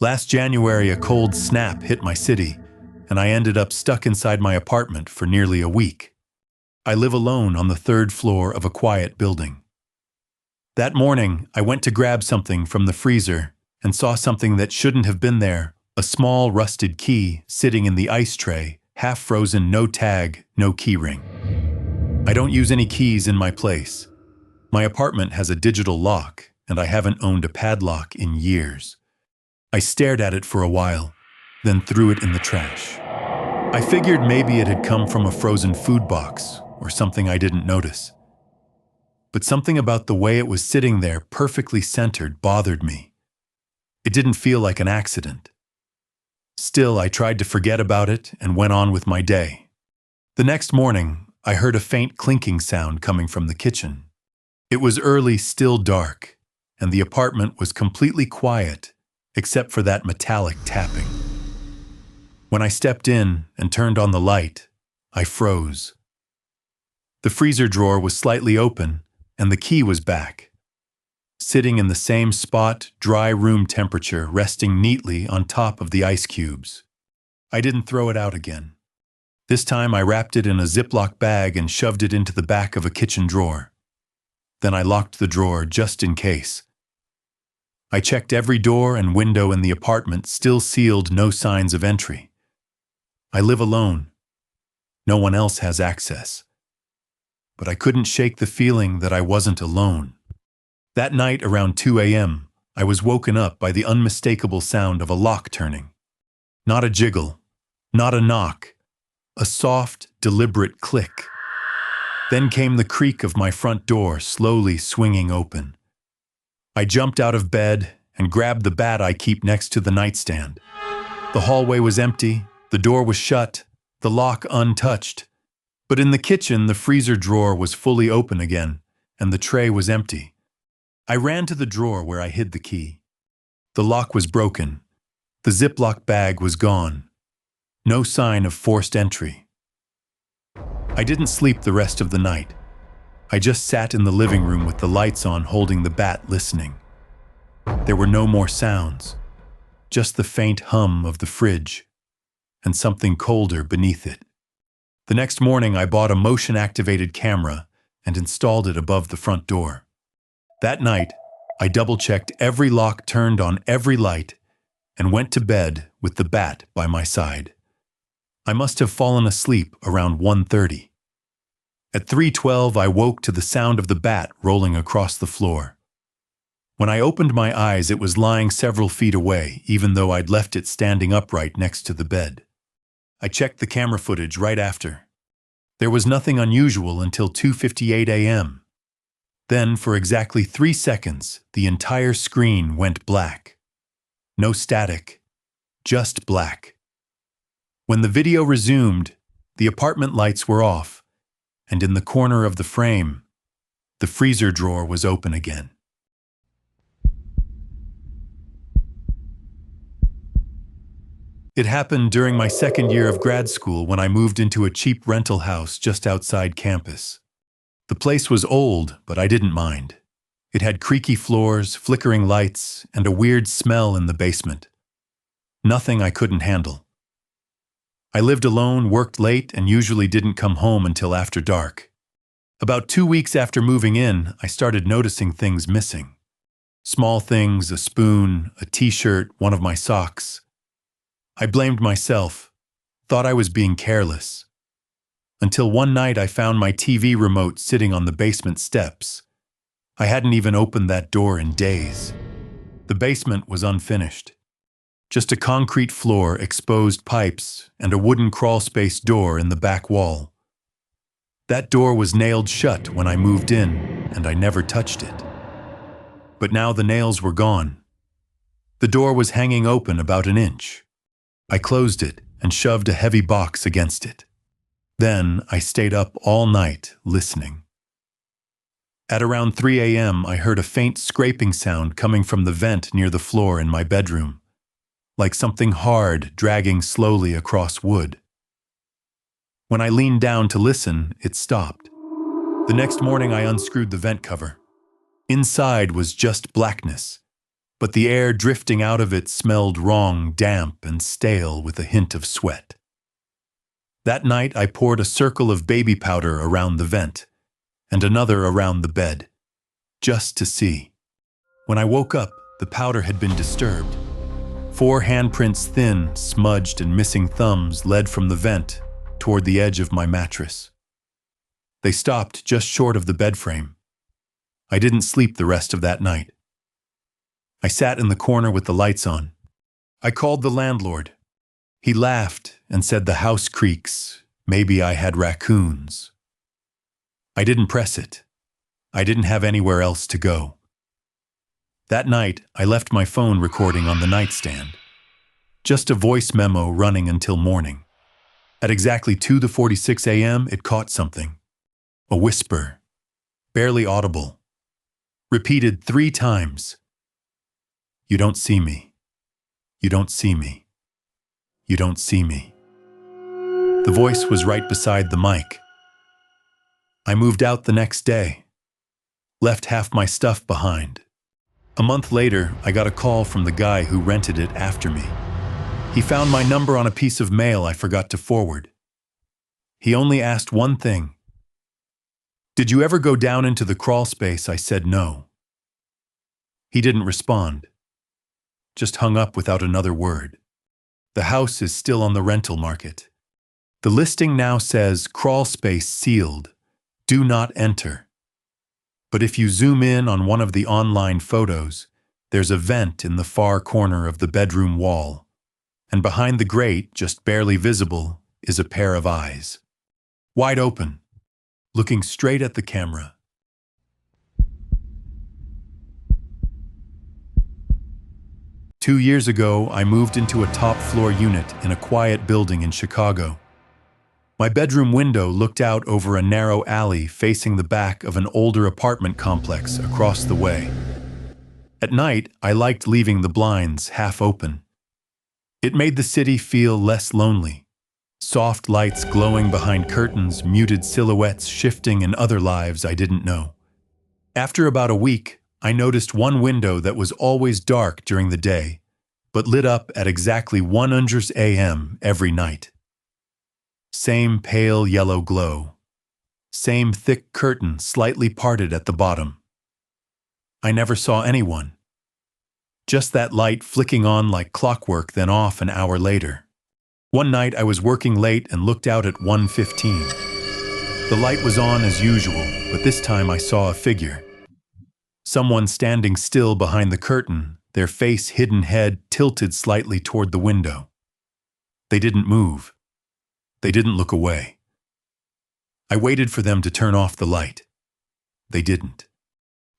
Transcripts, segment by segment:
Last January, a cold snap hit my city, and I ended up stuck inside my apartment for nearly a week. I live alone on the third floor of a quiet building. That morning, I went to grab something from the freezer and saw something that shouldn't have been there, a small rusted key sitting in the ice tray, half frozen, no tag, no key ring. I don't use any keys in my place. My apartment has a digital lock, and I haven't owned a padlock in years. I stared at it for a while, then threw it in the trash. I figured maybe it had come from a frozen food box or something I didn't notice. But something about the way it was sitting there perfectly centered bothered me. It didn't feel like an accident. Still, I tried to forget about it and went on with my day. The next morning, I heard a faint clinking sound coming from the kitchen. It was early, still dark, and the apartment was completely quiet except for that metallic tapping. When I stepped in and turned on the light, I froze. The freezer drawer was slightly open, and the key was back, sitting in the same spot, dry room temperature, resting neatly on top of the ice cubes. I didn't throw it out again. This time I wrapped it in a Ziploc bag and shoved it into the back of a kitchen drawer. Then I locked the drawer just in case. I checked every door and window in the apartment, still sealed, no signs of entry. I live alone. No one else has access. But I couldn't shake the feeling that I wasn't alone. That night around 2 a.m., I was woken up by the unmistakable sound of a lock turning. Not a jiggle, not a knock, a soft, deliberate click. Then came the creak of my front door slowly swinging open. I jumped out of bed and grabbed the bat I keep next to the nightstand. The hallway was empty, the door was shut, the lock untouched. But in the kitchen, the freezer drawer was fully open again, and the tray was empty. I ran to the drawer where I hid the key. The lock was broken. The Ziploc bag was gone. No sign of forced entry. I didn't sleep the rest of the night. I just sat in the living room with the lights on, holding the bat, listening. There were no more sounds, just the faint hum of the fridge, and something colder beneath it. The next morning, I bought a motion-activated camera and installed it above the front door. That night, I double-checked every lock, turned on every light, and went to bed with the bat by my side. I must have fallen asleep around 1:30. At 3:12, I woke to the sound of the bat rolling across the floor. When I opened my eyes, it was lying several feet away, even though I'd left it standing upright next to the bed. I checked the camera footage right after. There was nothing unusual until 2:58 a.m. Then, for exactly 3 seconds, the entire screen went black. No static, just black. When the video resumed, the apartment lights were off, and in the corner of the frame, the freezer drawer was open again. It happened during my second year of grad school when I moved into a cheap rental house just outside campus. The place was old, but I didn't mind. It had creaky floors, flickering lights, and a weird smell in the basement. Nothing I couldn't handle. I lived alone, worked late, and usually didn't come home until after dark. About 2 weeks after moving in, I started noticing things missing. Small things, a spoon, a t-shirt, one of my socks. I blamed myself, thought I was being careless. Until one night I found my TV remote sitting on the basement steps. I hadn't even opened that door in days. The basement was unfinished. Just a concrete floor, exposed pipes, and a wooden crawlspace door in the back wall. That door was nailed shut when I moved in, and I never touched it. But now the nails were gone. The door was hanging open about an inch. I closed it and shoved a heavy box against it. Then I stayed up all night listening. At around 3 a.m., I heard a faint scraping sound coming from the vent near the floor in my bedroom, like something hard dragging slowly across wood. When I leaned down to listen, it stopped. The next morning, I unscrewed the vent cover. Inside was just blackness, but the air drifting out of it smelled wrong, damp, and stale with a hint of sweat. That night I poured a circle of baby powder around the vent, and another around the bed, just to see. When I woke up, the powder had been disturbed. 4 handprints, thin, smudged, and missing thumbs, led from the vent toward the edge of my mattress. They stopped just short of the bed frame. I didn't sleep the rest of that night. I sat in the corner with the lights on. I called the landlord. He laughed and said the house creaks. Maybe I had raccoons. I didn't press it. I didn't have anywhere else to go. That night, I left my phone recording on the nightstand. Just a voice memo running until morning. At exactly 2:46 a.m., it caught something. A whisper, barely audible, repeated 3 times. You don't see me. You don't see me. You don't see me. The voice was right beside the mic. I moved out the next day, left half my stuff behind. A month later, I got a call from the guy who rented it after me. He found my number on a piece of mail I forgot to forward. He only asked one thing. Did you ever go down into the crawl space? I said no. He didn't respond. Just hung up without another word. The house is still on the rental market. The listing now says crawl space sealed. Do not enter. But if you zoom in on one of the online photos, there's a vent in the far corner of the bedroom wall. And behind the grate, just barely visible, is a pair of eyes. Wide open, looking straight at the camera. Two years ago, I moved into a top-floor unit in a quiet building in Chicago. My bedroom window looked out over a narrow alley facing the back of an older apartment complex across the way. At night, I liked leaving the blinds half open. It made the city feel less lonely. Soft lights glowing behind curtains, muted silhouettes shifting in other lives I didn't know. After about a week, I noticed one window that was always dark during the day, but lit up at exactly 100 a.m. every night. Same pale yellow glow. Same thick curtain slightly parted at the bottom. I never saw anyone. Just that light flicking on like clockwork, then off an hour later. One night I was working late and looked out at 1:15. The light was on as usual, but this time I saw a figure. Someone standing still behind the curtain, their face hidden, head tilted slightly toward the window. They didn't move. They didn't look away. I waited for them to turn off the light. They didn't.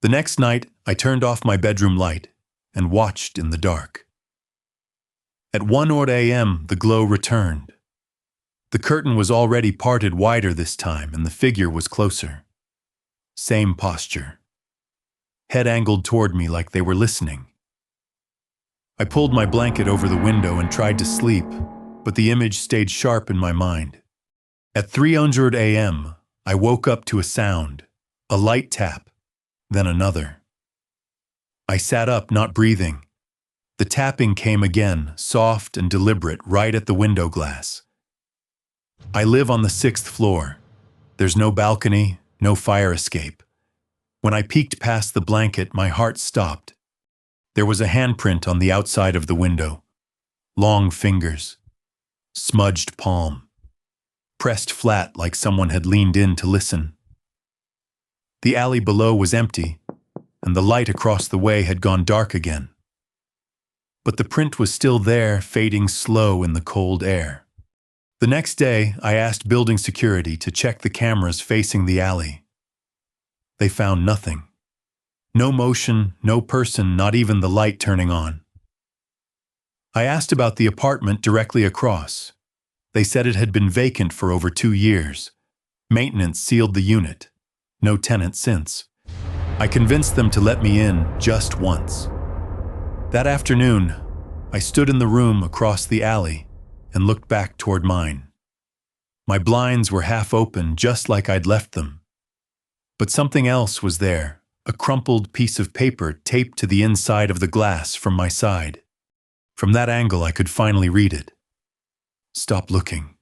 The next night, I turned off my bedroom light and watched in the dark. At 1 a.m., the glow returned. The curtain was already parted wider this time, and the figure was closer. Same posture. Head angled toward me like they were listening. I pulled my blanket over the window and tried to sleep, but the image stayed sharp in my mind. At 3:00 a.m., I woke up to a sound, a light tap, then another. I sat up, not breathing. The tapping came again, soft and deliberate, right at the window glass. I live on the 6th floor. There's no balcony, no fire escape. When I peeked past the blanket, my heart stopped. There was a handprint on the outside of the window. Long fingers. Smudged palm. Pressed flat like someone had leaned in to listen. The alley below was empty, and the light across the way had gone dark again. But the print was still there, fading slow in the cold air. The next day, I asked building security to check the cameras facing the alley. They found nothing. No motion, no person, not even the light turning on. I asked about the apartment directly across. They said it had been vacant for over 2 years. Maintenance sealed the unit. No tenant since. I convinced them to let me in just once. That afternoon, I stood in the room across the alley and looked back toward mine. My blinds were half open, just like I'd left them. But something else was there, a crumpled piece of paper taped to the inside of the glass from my side. From that angle, I could finally read it. "Stop looking.